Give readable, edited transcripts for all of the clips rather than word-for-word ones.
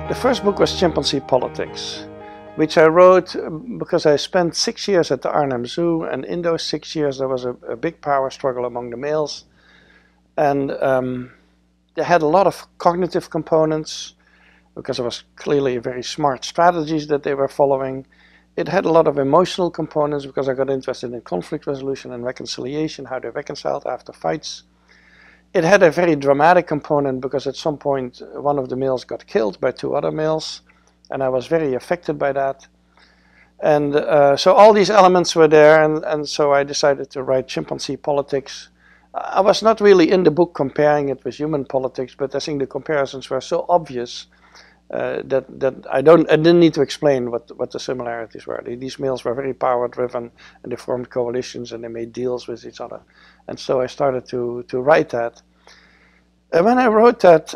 The first book was Chimpanzee Politics, which I wrote because I spent 6 years at the Arnhem Zoo, and in those 6 years there was a big power struggle among the males, and they had a lot of cognitive components because it was clearly very smart strategies that they were following. It had a lot of emotional components because I got interested in conflict resolution and reconciliation, how they reconciled after fights. It had a very dramatic component because at some point one of the males got killed by 2 other males, and I was very affected by that. And so all these elements were there, and so I decided to write Chimpanzee Politics. I was not really in the book comparing it with human politics, but I think the comparisons were so obvious that I didn't need to explain what the similarities were. These males were very power driven, and they formed coalitions and they made deals with each other. And so I started to write that. And when I wrote that,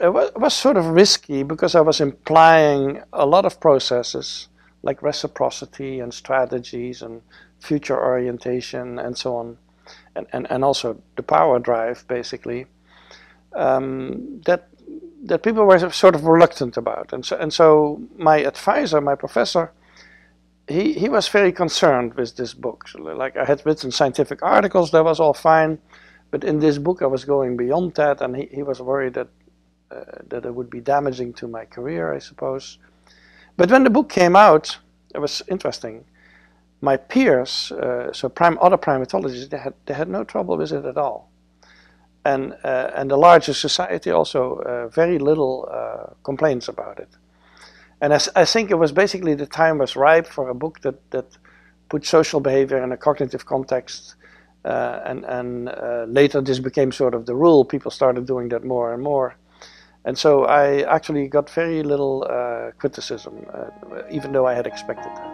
it was sort of risky because I was implying a lot of processes like reciprocity and strategies and future orientation and so on, and also the power drive, basically, that people were sort of reluctant about. And so my advisor, my professor, he was very concerned with this book. So, like, I had written scientific articles, that was all fine, but in this book I was going beyond that, and he was worried that it would be damaging to my career, I suppose. But when the book came out, it was interesting. My peers, so other primatologists, they had no trouble with it at all. And the larger society also very little complaints about it. And I think it was basically the time was ripe for a book that put social behavior in a cognitive context, and later this became sort of the rule. People started doing that more and more. And so I actually got very little criticism, even though I had expected that.